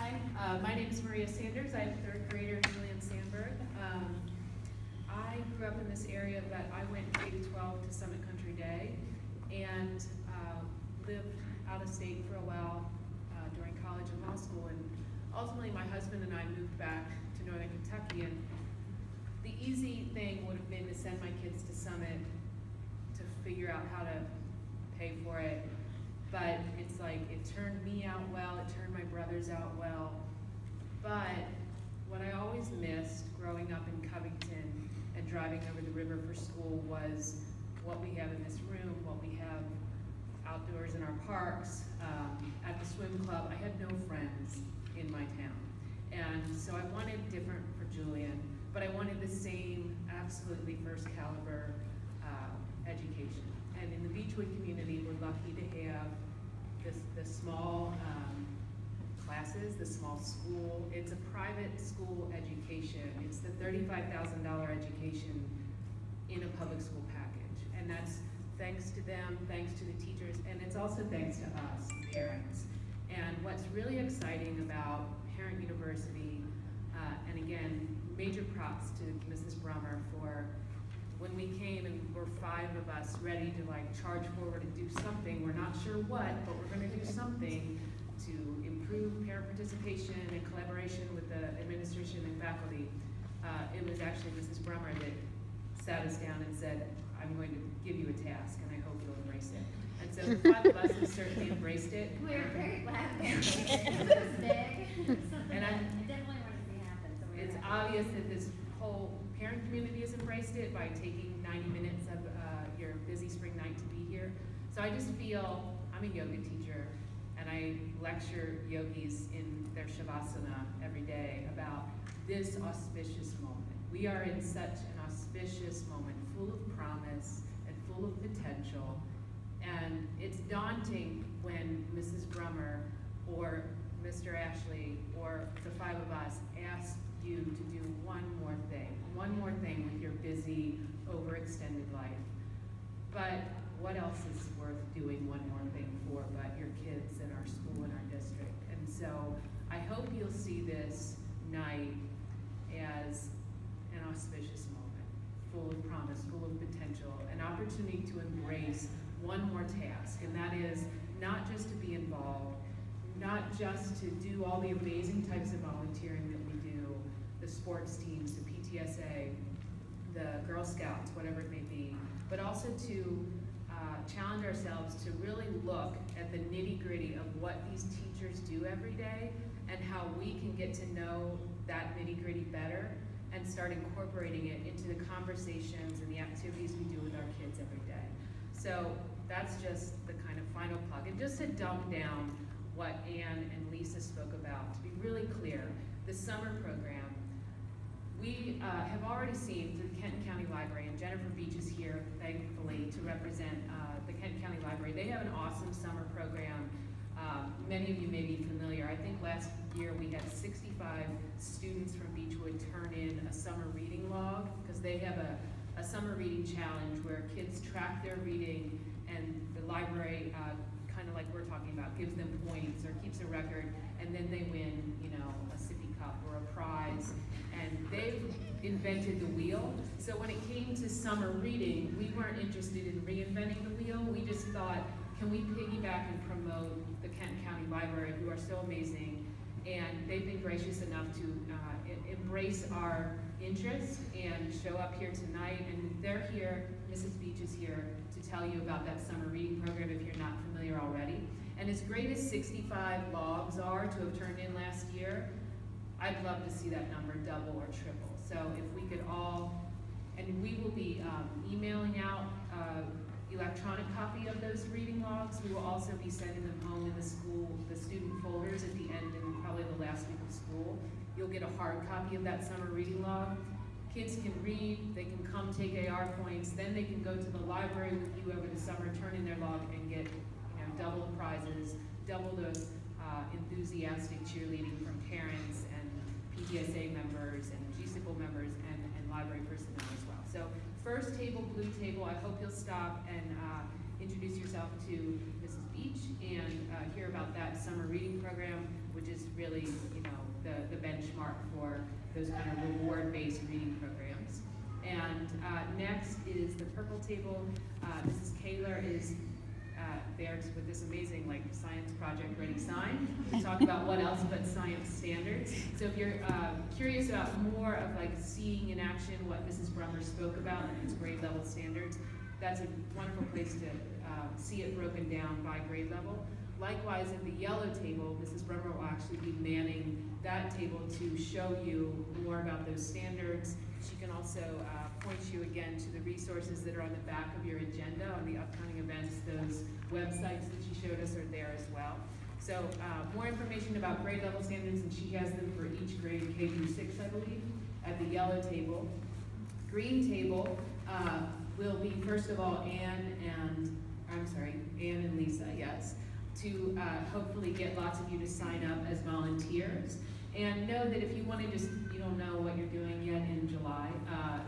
Hi, my name is Maria Sanders. I'm third grader Julian Sandberg. I grew up in this area, but I went K-12 to Summit Country Day and lived out of state for a while during college and law school. And ultimately, my husband and I moved back to Northern Kentucky. And the easy thing would have been to send my kids to Summit to figure out how to pay for it. But it's like, it turned me out well, it turned my brothers out well. But what I always missed growing up in Covington and driving over the river for school was what we have in this room, what we have outdoors in our parks, at the swim club. I had no friends in my town. And so I wanted different for Julian, but I wanted the same, absolutely first caliber education. And in the Beechwood community, we're lucky to have the small classes, the small school. It's a private school education. It's the $35,000 education in a public school package. And that's thanks to them, thanks to the teachers, and it's also thanks to us, parents. And what's really exciting about Parent University, and again, major props to Mrs. Brummer for when we came and we're 5 of us ready to like charge forward and do something. We're not sure what, but we're going to do something to improve parent participation and collaboration with the administration and faculty. It was actually Mrs. Brummer that sat us down and said, I'm going to give you a task and I hope you'll embrace it. And so the 5 of us have certainly embraced it. We're very glad that it was big. And I definitely want to see happen. So it's obvious that this whole parent community has embraced it by taking 90 minutes of your busy spring night to be here. So I just feel, I'm a yoga teacher and I lecture yogis in their Shavasana every day about this auspicious moment. We are in such an auspicious moment, full of promise and full of potential. And it's daunting when Mrs. Brummer or Mr. Ashley or the 5 of us ask you to do one more thing with your busy, overextended life. But what else is worth doing one more thing for but your kids and our school and our district? And so I hope you'll see this night as an auspicious moment, full of promise, full of potential, an opportunity to embrace one more task, and that is not just to be involved, not just to do all the amazing types of volunteering that we do, the sports teams, the PTSA, the Girl Scouts, whatever it may be, but also to challenge ourselves to really look at the nitty-gritty of what these teachers do every day and how we can get to know that nitty-gritty better and start incorporating it into the conversations and the activities we do with our kids every day. So that's just the kind of final plug. And just to dumb down what Anne and Lisa spoke about, to be really clear, the summer program, we have already seen through the Kenton County Library, and Jennifer Beach is here, thankfully, to represent the Kenton County Library. They have an awesome summer program. Many of you may be familiar. I think last year we had 65 students from Beechwood turn in a summer reading log, because they have a summer reading challenge where kids track their reading, and the library, kind of like we're talking about, gives them points or keeps a record, and then they win, you know, a sippy cup or a prize. And they've invented the wheel. So when it came to summer reading, we weren't interested in reinventing the wheel. We just thought, can we piggyback and promote the Kenton County Library, who are so amazing, and they've been gracious enough to embrace our interest and show up here tonight. And they're here, Mrs. Beach is here to tell you about that summer reading program if you're not familiar already. And as great as 65 logs are to have turned in last year, I'd love to see that number double or triple. So if we could all, and we will be emailing out electronic copy of those reading logs. We will also be sending them home in the school, the student folders at the end and probably the last week of school. You'll get a hard copy of that summer reading log. Kids can read, they can come take AR points, then they can go to the library with you over the summer, turn in their log and get, you know, double the prizes, double the enthusiastic cheerleading from parents and PTSA members and GSIPL members and library personnel as well. So first table, blue table, I hope you'll stop and introduce yourself to Mrs. Beach and hear about that summer reading program. which is really, you know, the benchmark for those kind of reward-based reading programs. And next is the purple table. Mrs. Kaler is there with this amazing like science project ready sign to talk about what else but science standards. So if you're curious about more of like seeing in action what Mrs. Brummer spoke about in its grade level standards, that's a wonderful place to see it broken down by grade level. Likewise, at the yellow table, Mrs. Brummer will actually be manning that table to show you more about those standards. She can also point you again to the resources that are on the back of your agenda on the upcoming events. Those websites that she showed us are there as well. So more information about grade level standards, and she has them for each grade, K through 6, I believe, at the yellow table. Green table will be, first of all, Anne and Lisa, yes, to hopefully get lots of you to sign up as volunteers. And know that if you want to just, you don't know what you're doing yet in July,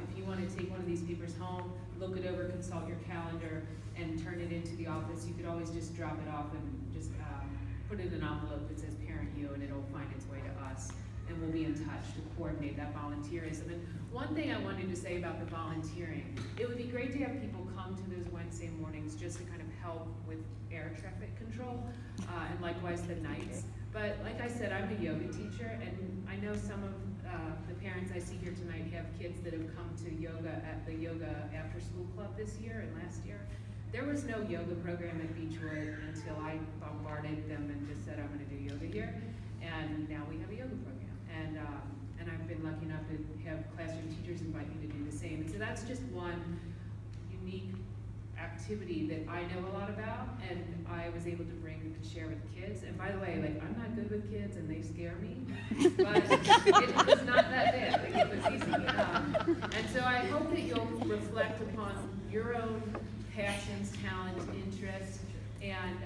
if you want to take one of these papers home, look it over, consult your calendar, and turn it into the office, you could always just drop it off and just put it in an envelope that says Parent U, and it'll find its way to us. And we'll be in touch to coordinate that volunteerism. And one thing I wanted to say about the volunteering, it would be great to have people come to those Wednesday mornings just to kind of help with air traffic control, and likewise the nights. But like I said, I'm a yoga teacher, and I know some of the parents I see here tonight have kids that have come to yoga at the Yoga After School Club this year and last year. There was no yoga program at Beechwood until I bombarded them and just said, I'm gonna do yoga here. And now we have a yoga program. And I've been lucky enough to have classroom teachers invite me to do the same. And so that's just one unique activity that I know a lot about, and I was able to bring and share with kids. And by the way, like, I'm not good with kids and they scare me, but it was not that bad. Like, it was easy. And so I hope that you'll reflect upon your own passions, talents, interests, and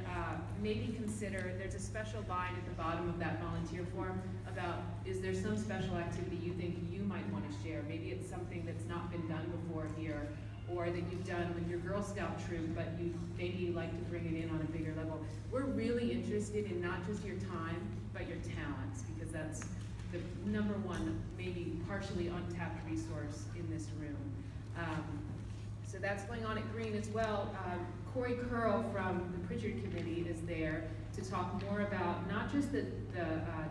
maybe consider, there's a special line at the bottom of that volunteer form about, is there some special activity you think you might want to share? Maybe it's something that's not been done before here, or that you've done with your Girl Scout troop, but you maybe like to bring it in on a bigger level. We're really interested in not just your time, but your talents, because that's the number one, maybe partially untapped resource in this room. So that's going on at Green as well. Corey Curl from the Pritchard Committee is there to talk more about not just the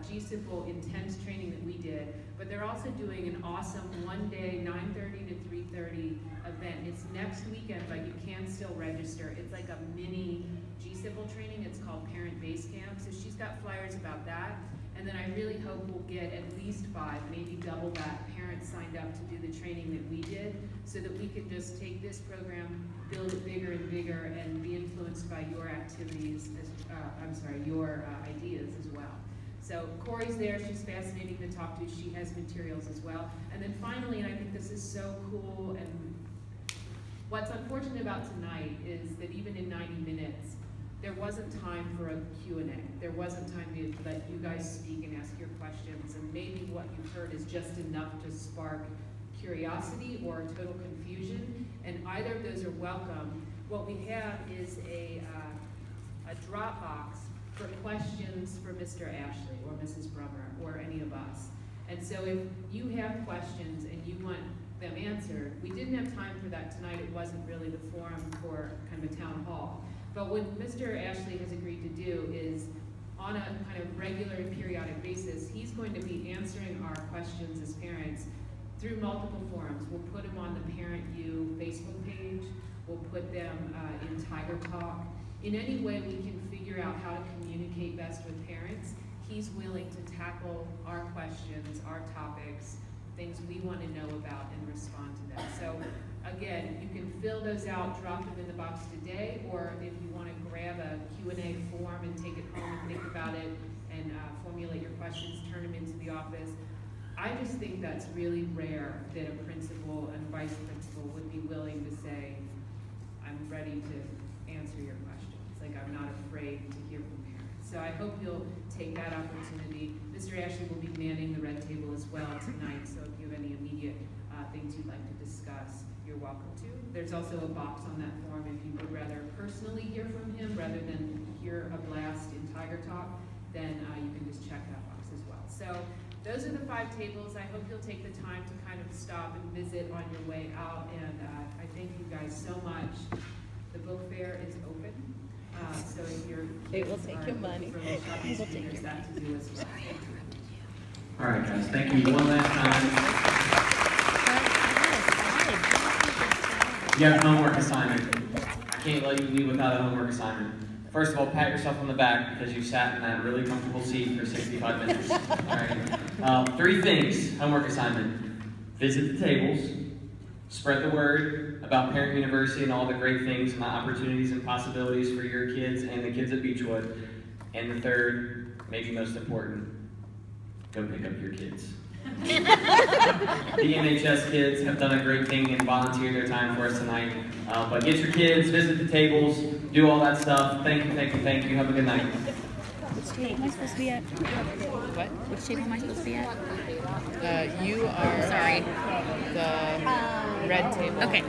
G-Simple intense training that we did, but they're also doing an awesome one-day 9:30 to 3:30 event. It's next weekend, but you can still register. It's like a mini G-Simple training. It's called Parent Base Camp. So she's got flyers about that. And then I really hope we'll get at least 5, maybe double that, parents signed up to do the training that we did, so that we can just take this program, build it bigger and bigger, and be influenced by your activities, your ideas as well. So Corey's there, she's fascinating to talk to, she has materials as well. And then finally, and I think this is so cool, and what's unfortunate about tonight is that even in 90 minutes, there wasn't time for a Q&A. There wasn't time to let you guys speak and ask your questions, and maybe what you've heard is just enough to spark curiosity or total confusion, and either of those are welcome. What we have is a Dropbox for questions for Mr. Ashley or Mrs. Brummer or any of us. And so if you have questions and you want them answered, we didn't have time for that tonight. It wasn't really the forum for kind of a town hall. But what Mr. Ashley has agreed to do is, on a kind of regular and periodic basis, he's going to be answering our questions as parents through multiple forums. We'll put them on the Parent U Facebook page. We'll put them in Tiger Talk. In any way we can figure out how to communicate best with parents, he's willing to tackle our questions, our topics, things we want to know about, and respond to them. So again, you can fill those out, drop them in the box today, or if you want to grab a Q&A form and take it home and think about it and formulate your questions, turn them into the office. I just think that's really rare that a principal and vice principal would be willing to say, I'm ready to answer your questions. Like, I'm not afraid to hear from parents. So I hope you'll take that opportunity. Mr. Ashley will be manning the red table as well tonight, so if you have any immediate things you'd like to discuss, you're welcome to. There's also a box on that form if you would rather personally hear from him rather than hear a blast in Tiger Talk. then you can just check that box as well. So those are the 5 tables. I hope you'll take the time to kind of stop and visit on your way out, and I thank you guys so much. The book fair is open, so if you're They will take your money. there's that to do as well. All right, guys, thank you one last time. You have a homework assignment. I can't let you leave without a homework assignment. First of all, pat yourself on the back because you sat in that really comfortable seat for 65 minutes. All right. 3 things, homework assignment. Visit the tables. Spread the word about Parent University and all the great things and the opportunities and possibilities for your kids and the kids at Beechwood. And the 3rd, maybe most important, go pick up your kids. The NHS kids have done a great thing and volunteered their time for us tonight. But get your kids, visit the tables, do all that stuff. Thank you, thank you, thank you. Have a good night. Which table am I supposed to be at? What? Which table am I supposed to be at? You are Sorry. the red table. Okay.